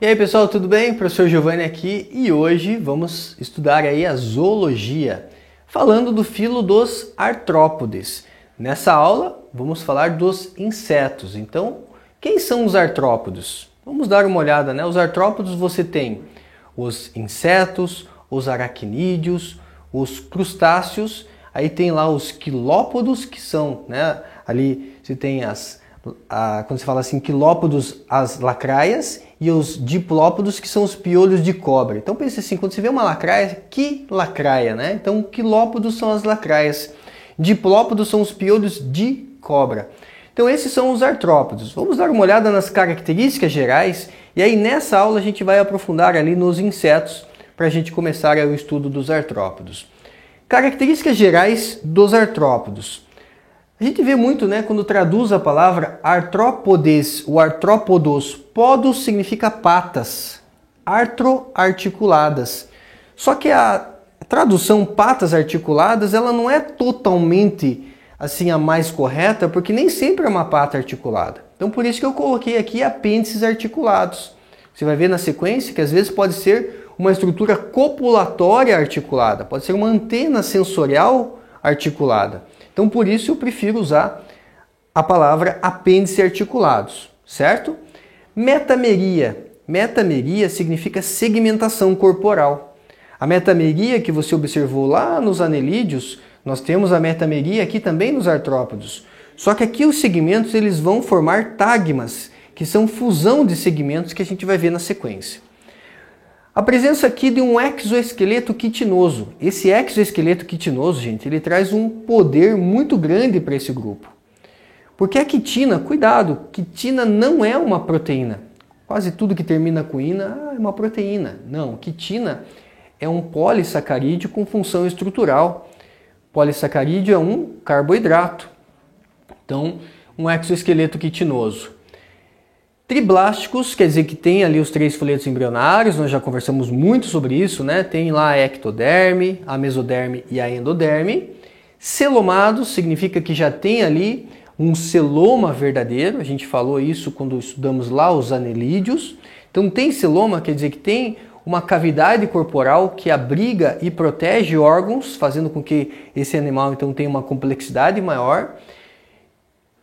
E aí pessoal, tudo bem? Professor Giovanni aqui e hoje vamos estudar aí a zoologia, falando do filo dos artrópodes. Nessa aula vamos falar dos insetos. Então, quem são os artrópodes? Vamos dar uma olhada, né? Os artrópodes você tem os insetos, os aracnídeos, os crustáceos, aí tem lá os quilópodos, que são, né? Ali você tem quando se fala assim, quilópodos, as lacraias, e os diplópodos, que são os piolhos de cobra. Então pense assim, quando você vê uma lacraia, que lacraia, né? Então quilópodos são as lacraias, diplópodos são os piolhos de cobra. Então esses são os artrópodes. Vamos dar uma olhada nas características gerais, e aí nessa aula a gente vai aprofundar ali nos insetos, para a gente começar o estudo dos artrópodes. Características gerais dos artrópodes. A gente vê muito, né, quando traduz a palavra artrópodes, o artrópodos, podos significa patas, artroarticuladas. Só que a tradução patas articuladas, ela não é totalmente assim a mais correta, porque nem sempre é uma pata articulada. Então por isso que eu coloquei aqui apêndices articulados. Você vai ver na sequência que às vezes pode ser uma estrutura copulatória articulada, pode ser uma antena sensorial articulada. Então, por isso eu prefiro usar a palavra apêndice articulados, certo? Metameria. Metameria significa segmentação corporal. A metameria que você observou lá nos anelídeos, nós temos a metameria aqui também nos artrópodes. Só que aqui os segmentos eles vão formar tagmas, que são fusão de segmentos que a gente vai ver na sequência. A presença aqui de um exoesqueleto quitinoso. Esse exoesqueleto quitinoso, gente, ele traz um poder muito grande para esse grupo. Porque a quitina, cuidado, quitina não é uma proteína. Quase tudo que termina com ina é uma proteína. Não, quitina é um polissacarídeo com função estrutural. Polissacarídeo é um carboidrato. Então, um exoesqueleto quitinoso. Triblásticos, quer dizer que tem ali os 3 folhetos embrionários, nós já conversamos muito sobre isso, né? Tem lá a ectoderme, a mesoderme e a endoderme. Celomados significa que já tem ali um celoma verdadeiro, a gente falou isso quando estudamos lá os anelídeos. Então tem celoma, quer dizer que tem uma cavidade corporal que abriga e protege órgãos, fazendo com que esse animal então tenha uma complexidade maior.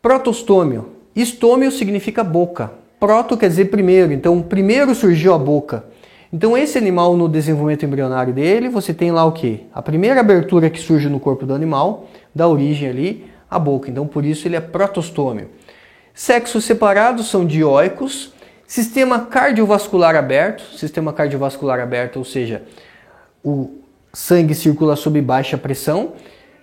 Protostômio. Estômio significa boca. Proto quer dizer primeiro, então primeiro surgiu a boca. Então esse animal no desenvolvimento embrionário dele, você tem lá o quê? A primeira abertura que surge no corpo do animal, dá origem ali à boca. Então por isso ele é protostômio. Sexos separados são dioicos. Sistema cardiovascular aberto. Sistema cardiovascular aberto, ou seja, o sangue circula sob baixa pressão.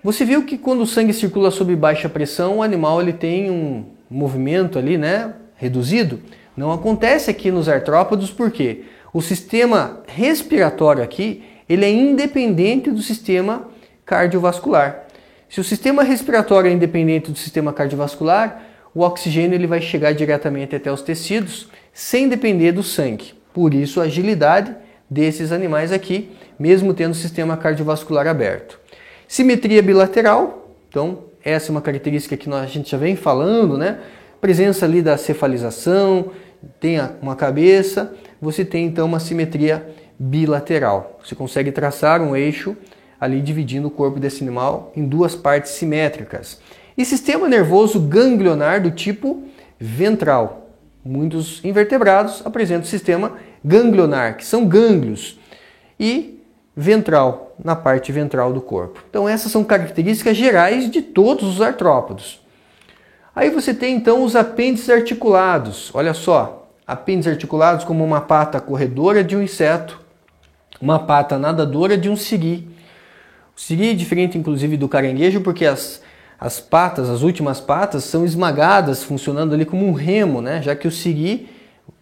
Você viu que quando o sangue circula sob baixa pressão, o animal ele tem um movimento ali, né? Reduzido. Não acontece aqui nos artrópodes porque o sistema respiratório aqui ele é independente do sistema cardiovascular. Se o sistema respiratório é independente do sistema cardiovascular, o oxigênio ele vai chegar diretamente até os tecidos sem depender do sangue. Por isso a agilidade desses animais aqui, mesmo tendo o sistema cardiovascular aberto. Simetria bilateral, então essa é uma característica que a gente já vem falando, né? Presença ali da cefalização, tem uma cabeça, você tem então uma simetria bilateral. Você consegue traçar um eixo ali dividindo o corpo desse animal em 2 partes simétricas. E sistema nervoso ganglionar do tipo ventral. Muitos invertebrados apresentam o sistema ganglionar, que são gânglios, e ventral, na parte ventral do corpo. Então essas são características gerais de todos os artrópodes. Aí você tem então os apêndices articulados. Olha só, apêndices articulados como uma pata corredora de um inseto, uma pata nadadora de um siri. O siri é diferente inclusive do caranguejo porque as patas, as últimas patas, são esmagadas, funcionando ali como um remo, né? Já que o siri,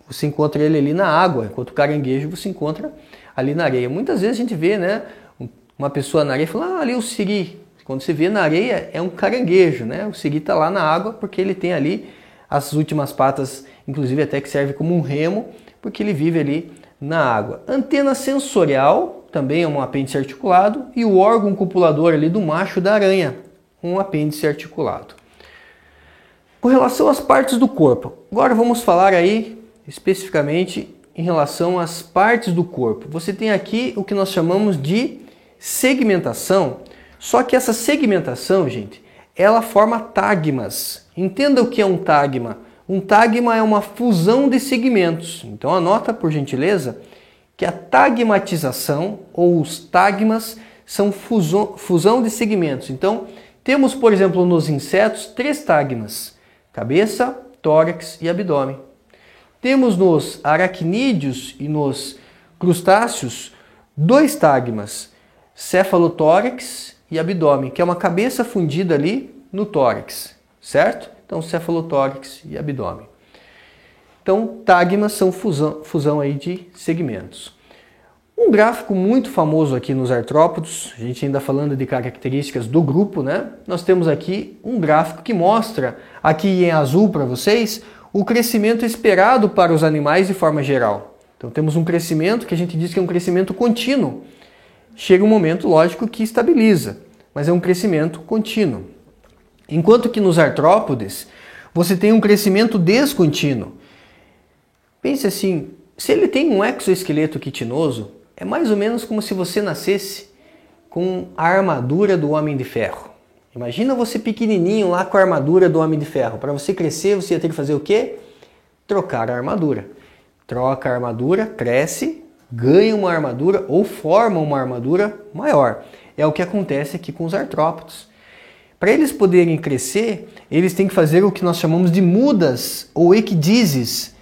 você encontra ele ali na água, enquanto o caranguejo você encontra ali na areia. Muitas vezes a gente vê, né, uma pessoa na areia e fala, ali o siri. Quando você vê na areia, é um caranguejo, né? O siri está lá na água porque ele tem ali as últimas patas, inclusive até que serve como um remo, porque ele vive ali na água. Antena sensorial, também é um apêndice articulado, e o órgão copulador ali do macho da aranha, um apêndice articulado. Com relação às partes do corpo, agora vamos falar aí especificamente em relação às partes do corpo. Você tem aqui o que nós chamamos de segmentação, só que essa segmentação, gente, ela forma tagmas. Entenda o que é um tagma. Um tagma é uma fusão de segmentos. Então anota, por gentileza, que a tagmatização ou os tagmas são fusão de segmentos. Então, temos, por exemplo, nos insetos, 3 tagmas: cabeça, tórax e abdômen. Temos nos aracnídeos e nos crustáceos 2 tagmas: cefalotórax e abdômen, que é uma cabeça fundida ali no tórax, certo? Então, cefalotórax e abdômen. Então, tagmas são fusão aí de segmentos. Um gráfico muito famoso aqui nos artrópodos, a gente ainda falando de características do grupo, né? Nós temos aqui um gráfico que mostra, aqui em azul para vocês, o crescimento esperado para os animais de forma geral. Então temos um crescimento que a gente diz que é um crescimento contínuo. Chega um momento, lógico, que estabiliza, mas é um crescimento contínuo. Enquanto que nos artrópodes, você tem um crescimento descontínuo. Pense assim, se ele tem um exoesqueleto quitinoso, é mais ou menos como se você nascesse com a armadura do Homem de Ferro. Imagina você pequenininho lá com a armadura do Homem de Ferro. Para você crescer, você ia ter que fazer o quê? Trocar a armadura. Troca a armadura, cresce, ganha uma armadura ou forma uma armadura maior. É o que acontece aqui com os artrópodes. Para eles poderem crescer, eles têm que fazer o que nós chamamos de mudas ou equidizes.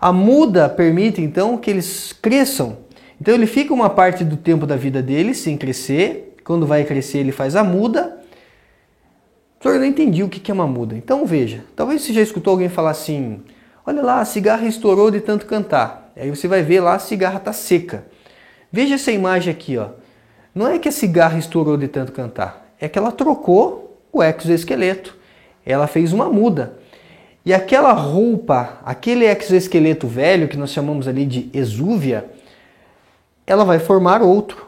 A muda permite, então, que eles cresçam. Então, ele fica uma parte do tempo da vida dele sem crescer. Quando vai crescer, ele faz a muda. Eu não entendi o que é uma muda. Então, veja. Talvez você já escutou alguém falar assim, olha lá, a cigarra estourou de tanto cantar. Aí você vai ver lá, a cigarra está seca. Veja essa imagem aqui, ó. Não é que a cigarra estourou de tanto cantar. É que ela trocou o exoesqueleto. Ela fez uma muda. E aquela roupa, aquele exoesqueleto velho, que nós chamamos ali de exúvia, ela vai formar outro.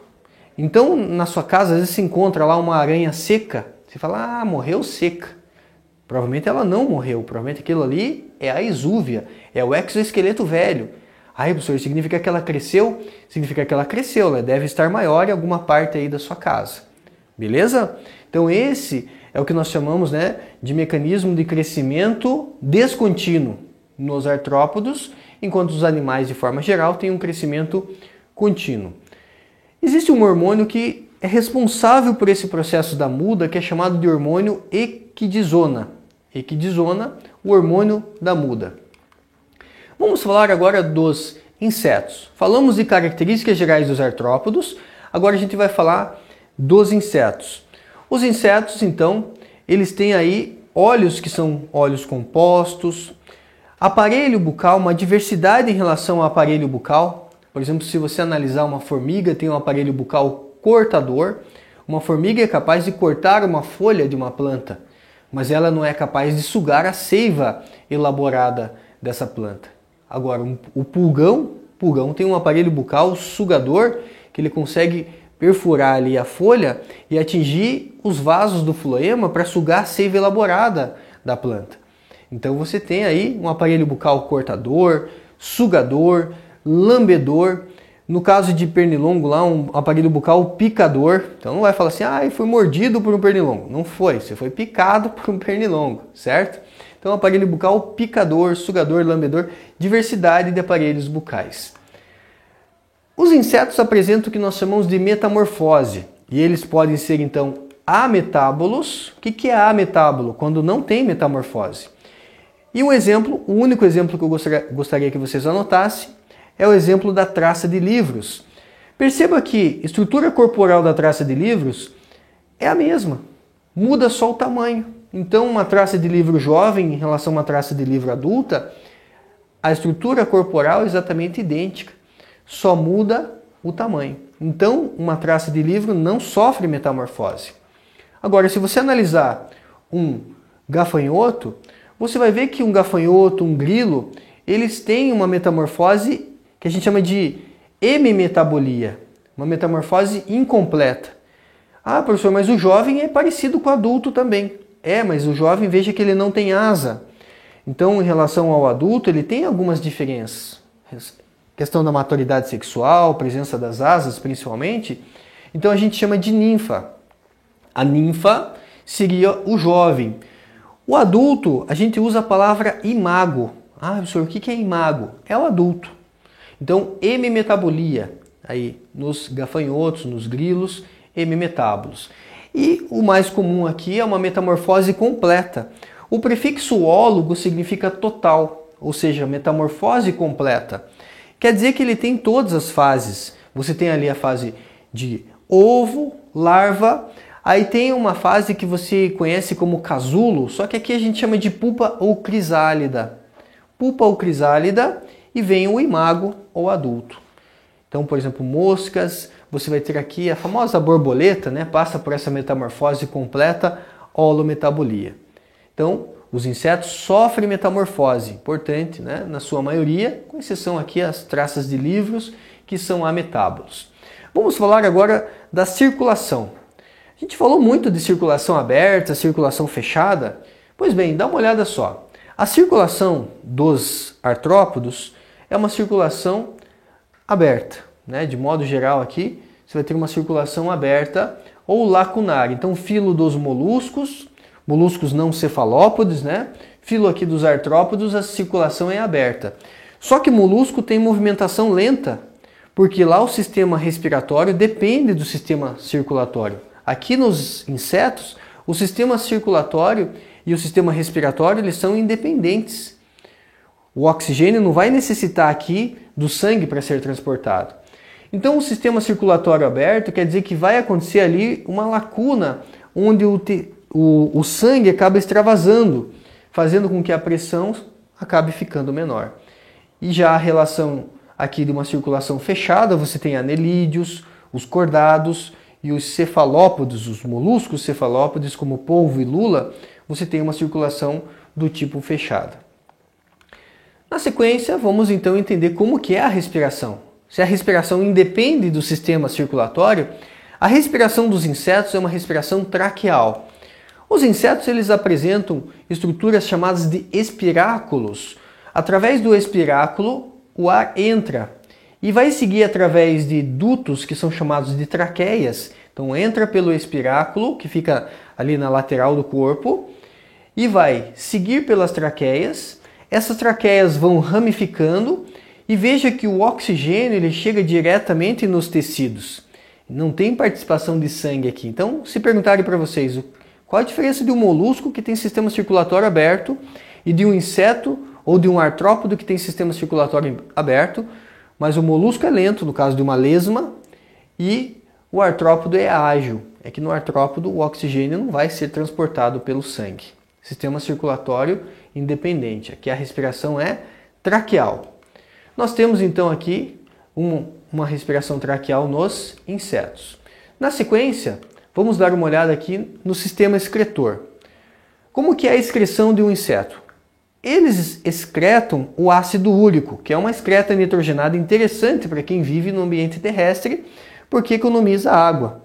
Então, na sua casa, às vezes se encontra lá uma aranha seca. Você fala, morreu seca. Provavelmente ela não morreu. Provavelmente aquilo ali é a exúvia, é o exoesqueleto velho. Aí, professor, significa que ela cresceu? Significa que ela cresceu, ela deve estar maior em alguma parte aí da sua casa. Beleza? Então, esse é o que nós chamamos, né, de mecanismo de crescimento descontínuo nos artrópodos, enquanto os animais, de forma geral, têm um crescimento contínuo. Existe um hormônio que é responsável por esse processo da muda, que é chamado de hormônio equidizona. Equidizona, o hormônio da muda. Vamos falar agora dos insetos. Falamos de características gerais dos artrópodos, agora a gente vai falar dos insetos. Os insetos, então, eles têm aí olhos que são olhos compostos, aparelho bucal, uma diversidade em relação ao aparelho bucal. Por exemplo, se você analisar uma formiga, tem um aparelho bucal cortador. Uma formiga é capaz de cortar uma folha de uma planta, mas ela não é capaz de sugar a seiva elaborada dessa planta. Agora, o pulgão tem um aparelho bucal sugador que ele consegue perfurar ali a folha e atingir os vasos do floema para sugar a seiva elaborada da planta. Então você tem aí um aparelho bucal cortador, sugador, lambedor. No caso de pernilongo lá, um aparelho bucal picador. Então não vai falar assim, foi mordido por um pernilongo. Não foi, você foi picado por um pernilongo, certo? Então aparelho bucal picador, sugador, lambedor, diversidade de aparelhos bucais. Os insetos apresentam o que nós chamamos de metamorfose, e eles podem ser, então, ametábolos. O que é ametábolo? Quando não tem metamorfose. E um exemplo, o único exemplo que eu gostaria que vocês anotassem, é o exemplo da traça de livros. Perceba que a estrutura corporal da traça de livros é a mesma, muda só o tamanho. Então, uma traça de livro jovem em relação a uma traça de livro adulta, a estrutura corporal é exatamente idêntica. Só muda o tamanho. Então, uma traça de livro não sofre metamorfose. Agora, se você analisar um gafanhoto, você vai ver que um gafanhoto, um grilo, eles têm uma metamorfose que a gente chama de hemimetabolia, uma metamorfose incompleta. Professor, mas o jovem é parecido com o adulto também. Mas o jovem, veja que ele não tem asa. Então, em relação ao adulto, ele tem algumas diferenças. questão da maturidade sexual, presença das asas principalmente, então a gente chama de ninfa. A ninfa seria o jovem. O adulto, a gente usa a palavra imago. Ah, professor, o que é imago? É o adulto. Então, hemimetabolia, aí nos gafanhotos, nos grilos, hemimetábolos. E o mais comum aqui é uma metamorfose completa. O prefixo ólogo significa total, ou seja, metamorfose completa. Quer dizer que ele tem todas as fases. Você tem ali a fase de ovo, larva, aí tem uma fase que você conhece como casulo, só que aqui a gente chama de pupa ou crisálida. Pupa ou crisálida e vem o imago ou adulto. Então, por exemplo, moscas, você vai ter aqui a famosa borboleta, né? Passa por essa metamorfose completa, holometabolia. Então, os insetos sofrem metamorfose, importante, né? Na sua maioria, com exceção aqui as traças de livros, que são ametábolos. Vamos falar agora da circulação. A gente falou muito de circulação aberta, circulação fechada. Pois bem, dá uma olhada só. A circulação dos artrópodos é uma circulação aberta, né? De modo geral aqui, você vai ter uma circulação aberta ou lacunar. Então, filo dos moluscos, moluscos não cefalópodes, né? Filo aqui dos artrópodos, a circulação é aberta. Só que molusco tem movimentação lenta, porque lá o sistema respiratório depende do sistema circulatório. Aqui nos insetos, o sistema circulatório e o sistema respiratório eles são independentes. O oxigênio não vai necessitar aqui do sangue para ser transportado. Então o sistema circulatório aberto quer dizer que vai acontecer ali uma lacuna onde o sangue acaba extravasando, fazendo com que a pressão acabe ficando menor. E já a relação aqui de uma circulação fechada, você tem anelídeos, os cordados e os cefalópodes, os moluscos cefalópodes como polvo e lula, você tem uma circulação do tipo fechada. Na sequência, vamos então entender como que é a respiração. Se a respiração independe do sistema circulatório, a respiração dos insetos é uma respiração traqueal. Os insetos eles apresentam estruturas chamadas de espiráculos. Através do espiráculo, o ar entra e vai seguir através de dutos que são chamados de traqueias. Então entra pelo espiráculo, que fica ali na lateral do corpo, e vai seguir pelas traqueias. Essas traqueias vão ramificando e veja que o oxigênio ele chega diretamente nos tecidos. Não tem participação de sangue aqui. Então, se perguntarem para vocês qual a diferença de um molusco que tem sistema circulatório aberto e de um inseto ou de um artrópodo que tem sistema circulatório aberto, mas o molusco é lento, no caso de uma lesma, e o artrópodo é ágil. É que no artrópodo o oxigênio não vai ser transportado pelo sangue. Sistema circulatório independente. Aqui a respiração é traqueal. Nós temos então aqui uma respiração traqueal nos insetos. Na sequência, vamos dar uma olhada aqui no sistema excretor. Como que é a excreção de um inseto? Eles excretam o ácido úrico, que é uma excreta nitrogenada interessante para quem vive no ambiente terrestre, porque economiza água.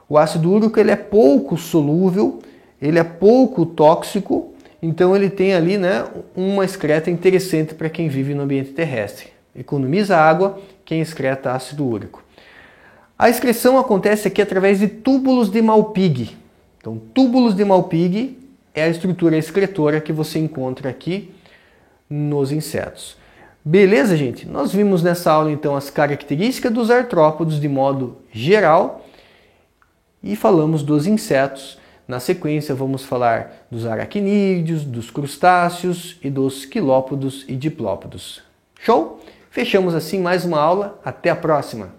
O ácido úrico ele é pouco solúvel, ele é pouco tóxico, então ele tem ali, né, uma excreta interessante para quem vive no ambiente terrestre. Economiza água quem excreta ácido úrico. A excreção acontece aqui através de túbulos de Malpighi. Então, túbulos de Malpighi é a estrutura excretora que você encontra aqui nos insetos. Beleza, gente? Nós vimos nessa aula então as características dos artrópodos de modo geral e falamos dos insetos. Na sequência vamos falar dos aracnídeos, dos crustáceos e dos quilópodos e diplópodos. Show? Fechamos assim mais uma aula. Até a próxima!